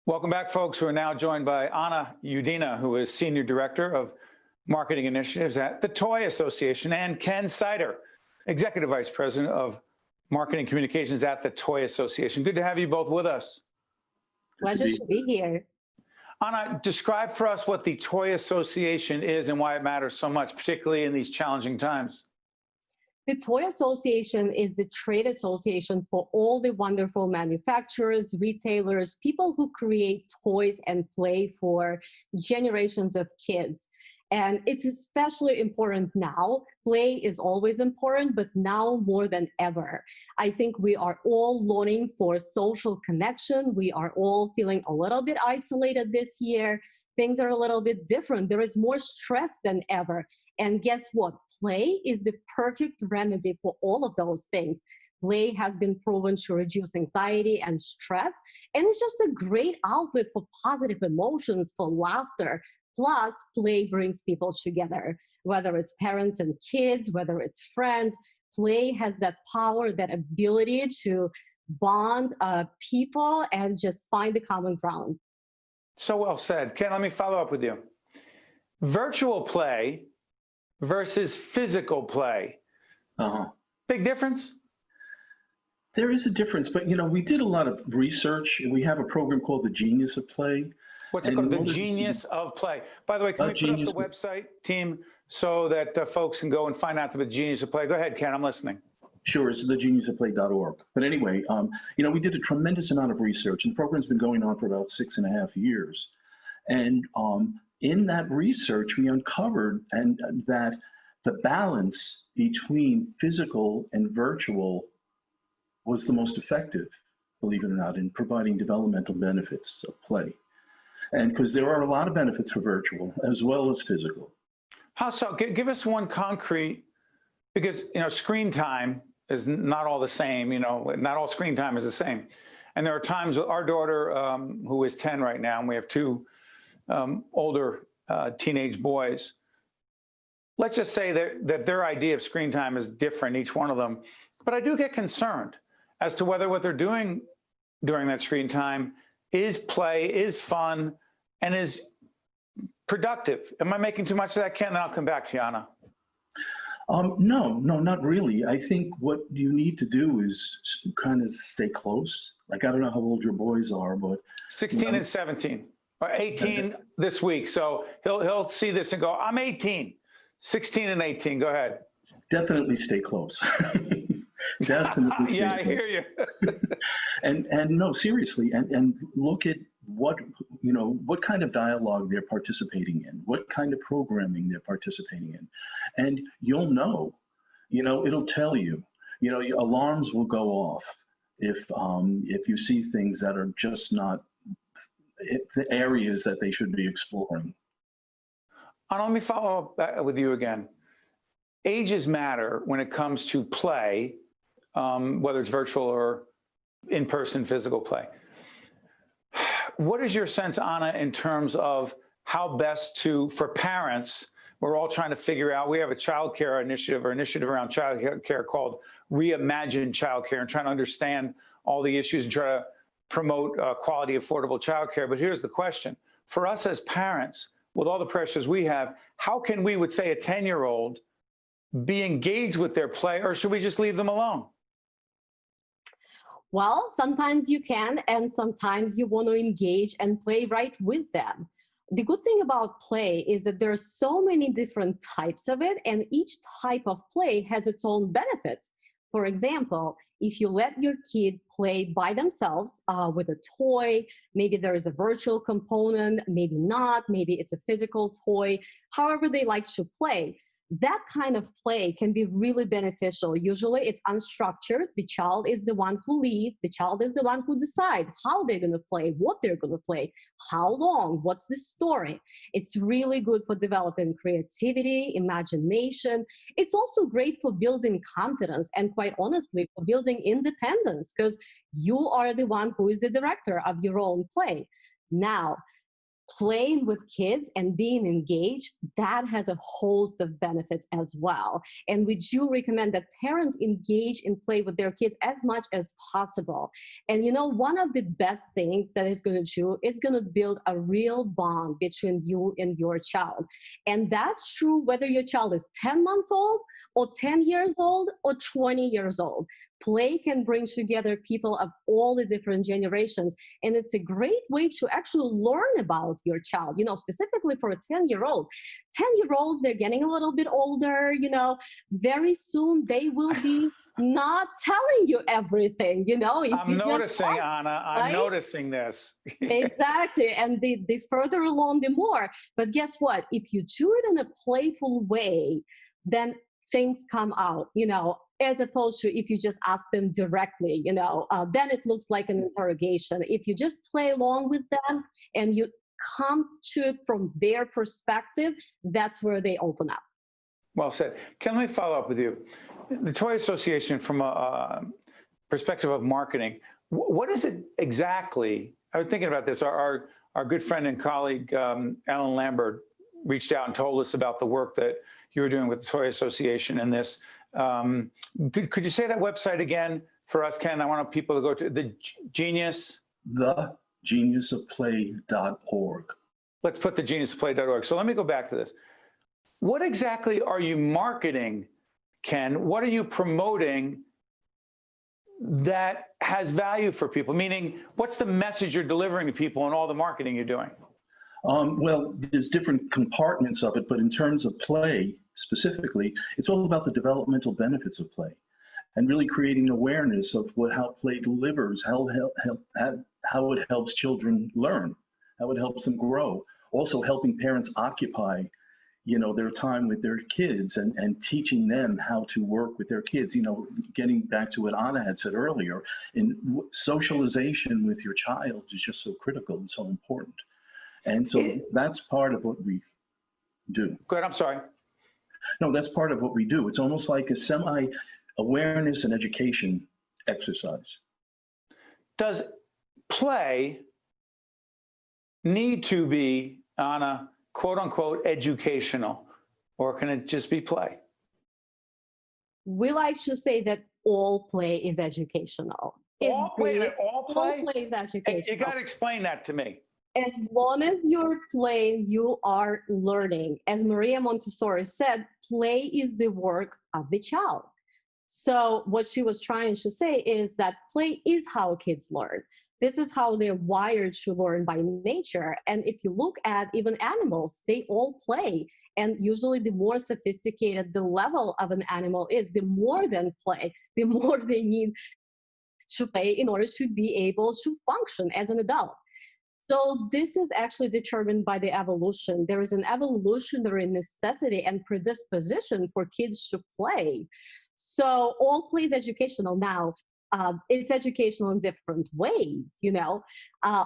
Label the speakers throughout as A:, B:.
A: Welcome back, folks. We're now joined by Anna Yudina, who is Senior Director of Marketing Initiatives at the Toy Association, and Ken Seiter, Executive Vice President of Marketing Communications at the Toy Association. Good to have you both with us.
B: Pleasure to be here.
A: Anna, describe for us what the Toy Association is and why it matters so much, particularly in these challenging times.
B: The Toy Association is the trade association for all the wonderful manufacturers, retailers, people who create toys and play for generations of kids. And it's especially important now. Play is always important, but now more than ever. I think we are all longing for social connection. We are all feeling a little bit isolated this year. Things are a little bit different. There is more stress than ever. And guess what? Play is the perfect remedy for all of those things. Play has been proven to reduce anxiety and stress, and it's just a great outlet for positive emotions, for laughter. Plus, play brings people together, whether it's parents and kids, whether it's friends. Play has that power, that ability to bond people and just find the common ground.
A: So well said. Ken, let me follow up with you. Virtual play versus physical play. Big difference?
C: There is a difference, but we did a lot of research. We have a program called the Genius of Play.
A: What's it called? The Genius of Play. By the way, can we put up the website, team, so that folks can go and find out about the Genius of Play? Go ahead, Ken, I'm listening.
C: Sure, it's thegeniusofplay.org. But anyway, we did a tremendous amount of research, and the program's been going on for about 6.5 years. And in that research, we uncovered that the balance between physical and virtual was the most effective, believe it or not, in providing developmental benefits of play. And because there are a lot of benefits for virtual as well as physical.
A: How so? Give us one concrete, because screen time is not all the same. Not all screen time is the same. And there are times with our daughter, who is 10 right now, and we have two older teenage boys. Let's just say that their idea of screen time is different, each one of them. But I do get concerned as to whether what they're doing during that screen time is play, is fun, and is productive. Am I making too much of that, Ken? Then I'll come back to you, Anna.
C: No, not really. I think what you need to do is kind of stay close. Like, I don't know how old your boys are, but
A: 16 and 17, or 18 this week. So he'll see this and go, I'm 18, 16 and 18. Go ahead.
C: Definitely stay close. Definitely stay
A: yeah,
C: close.
A: I hear you.
C: and no, seriously, and look at what kind of dialogue they're participating in, what kind of programming they're participating in. And you'll know, it'll tell you, your alarms will go off if you see things that are just not the areas that they should be exploring.
A: Let me follow up with you again. Ages matter when it comes to play, whether it's virtual or in-person physical play. What is your sense, Anna, in terms of how best for parents, we're all trying to figure out, we have a child care initiative around child care called Reimagine Childcare, and trying to understand all the issues and try to promote quality, affordable child care. But here's the question. For us as parents, with all the pressures we have, how can we, with, say, a 10-year-old, be engaged with their play, or should we just leave them alone?
B: Well, sometimes you can, and sometimes you want to engage and play right with them. The good thing about play is that there are so many different types of it, and each type of play has its own benefits. For example, if you let your kid play by themselves with a toy, maybe there is a virtual component, maybe not, maybe it's a physical toy, however they like to play. That kind of play can be really beneficial. Usually it's unstructured. The child is the one who leads. The child is the one who decides how they're going to play, what they're going to play, how long, what's the story. It's really good for developing creativity, imagination. It's also great for building confidence and, quite honestly, for building independence, because you are the one who is the director of your own play. Now, playing with kids and being engaged, that has a host of benefits as well. And we do recommend that parents engage and play with their kids as much as possible. And one of the best things that it's going to do is going to build a real bond between you and your child. And that's true whether your child is 10 months old or 10 years old or 20 years old. Play can bring together people of all the different generations. And it's a great way to actually learn about your child, specifically for a 10-year-old. 10-year-olds, they're getting a little bit older, very soon they will be not telling you everything,
A: I'm noticing, Anna, I'm
B: right?
A: noticing this.
B: Exactly. And the further along, the more. But guess what? If you do it in a playful way, then things come out, as opposed to if you just ask them directly, then it looks like an interrogation. If you just play along with them and you come to it from their perspective, that's where they open up.
A: Well said. Can I follow up with you? The Toy Association, from a perspective of marketing, what is it exactly? I was thinking about this. Our good friend and colleague, Alan Lambert, reached out and told us about the work that you were doing with the Toy Association and this. Could you say that website again for us, Ken? I want people to go to the Genius.
C: thegeniusofplay.org.
A: Let's put the geniusofplay.org. So let me go back to this. What exactly are you marketing, Ken? What are you promoting that has value for people? Meaning, what's the message you're delivering to people in all the marketing you're doing?
C: Well, there's different compartments of it, but in terms of play specifically, it's all about the developmental benefits of play and really creating awareness of how play delivers, how it helps children learn, how it helps them grow. Also helping parents occupy their time with their kids and teaching them how to work with their kids. Getting back to what Anna had said earlier, socialization with your child is just so critical and so important. And so that's part of what we do.
A: Go ahead, I'm sorry.
C: No, that's part of what we do. It's almost like a semi-awareness and education exercise.
A: Does play need to be, Anna, quote unquote, educational, or can it just be play?
B: We like to say that all play is educational.
A: All play
B: is educational.
A: You got to explain that to me.
B: As long as you're playing, you are learning. As Maria Montessori said, play is the work of the child. So what she was trying to say is that play is how kids learn. This is how they're wired to learn by nature. And if you look at even animals, they all play. And usually the more sophisticated the level of an animal is, the more than play, the more they need to play in order to be able to function as an adult. So this is actually determined by the evolution. There is an evolutionary necessity and predisposition for kids to play. So all play is educational. Now, it's educational in different ways,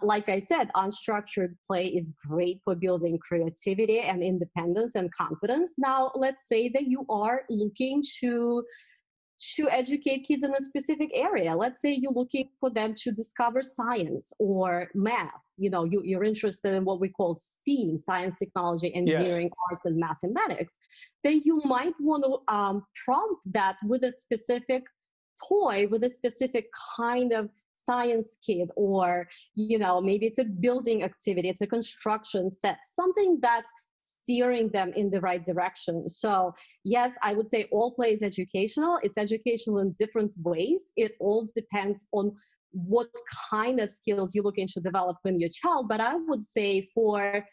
B: Like I said, unstructured play is great for building creativity and independence and confidence. Now, let's say that you are looking to educate kids in a specific area. Let's say you're looking for them to discover science or math. You're interested in what we call STEAM, science, technology, engineering,
A: yes,
B: arts, and mathematics. Then you might want to prompt that with a specific toy, with a specific kind of science kit, or maybe it's a building activity, it's a construction set, something that's steering them in the right direction. So yes, I would say all play is educational. It's educational in different ways. It all depends on what kind of skills you're looking to develop in your child. But I would say to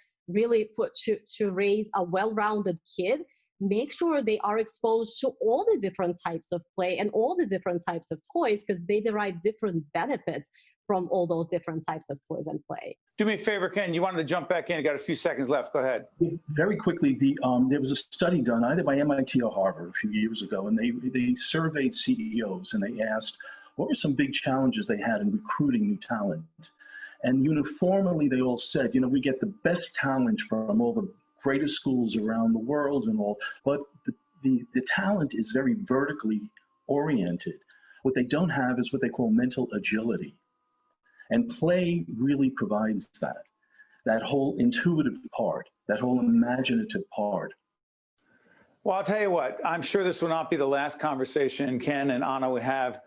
B: raise a well-rounded kid, make sure they are exposed to all the different types of play and all the different types of toys, because they derive different benefits from all those different types of toys and play.
A: Do me a favor, Ken. You wanted to jump back in. You got a few seconds left. Go ahead.
C: Very quickly, there was a study done either by MIT or Harvard a few years ago, and they surveyed CEOs and they asked what were some big challenges they had in recruiting new talent. And uniformly, they all said, we get the best talent from all the greatest schools around the world and all, but the talent is very vertically oriented. What they don't have is what they call mental agility. And play really provides that. that whole intuitive part, that whole imaginative part.
A: Well, I'll tell you what, I'm sure this will not be the last conversation Ken and Anna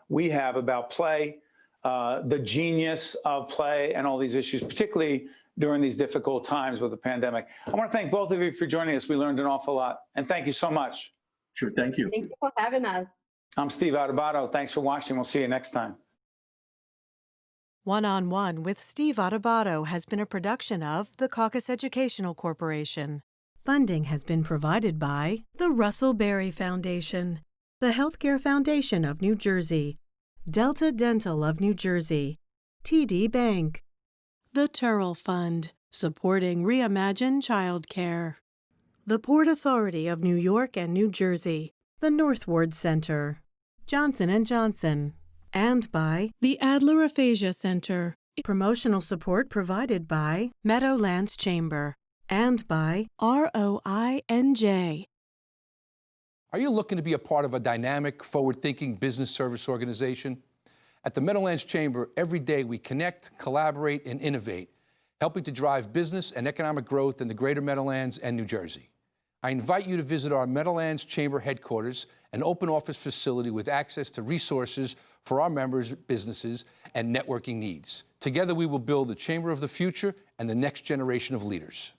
A: we have about play, the genius of play and all these issues, particularly during these difficult times with the pandemic. I want to thank both of you for joining us. We learned an awful lot. And thank you so much.
C: Sure, thank you.
B: Thank you for having us.
A: I'm Steve Adubato. Thanks for watching. We'll see you next time.
D: One-on-One with Steve Adubato has been a production of the Caucus Educational Corporation. Funding has been provided by the Russell Berry Foundation, the Healthcare Foundation of New Jersey, Delta Dental of New Jersey, TD Bank, the Turrell Fund, supporting Reimagine Childcare, the Port Authority of New York and New Jersey, the North Ward Center, Johnson & Johnson, and by the Adler Aphasia Center. Promotional support provided by Meadowlands Chamber and by ROINJ.
E: Are you looking to be a part of a dynamic, forward-thinking business service organization? At the Meadowlands Chamber, every day we connect, collaborate, and innovate, helping to drive business and economic growth in the greater Meadowlands and New Jersey. I invite you to visit our Meadowlands Chamber headquarters, an open office facility with access to resources for our members' businesses and networking needs. Together we will build the Chamber of the future and the next generation of leaders.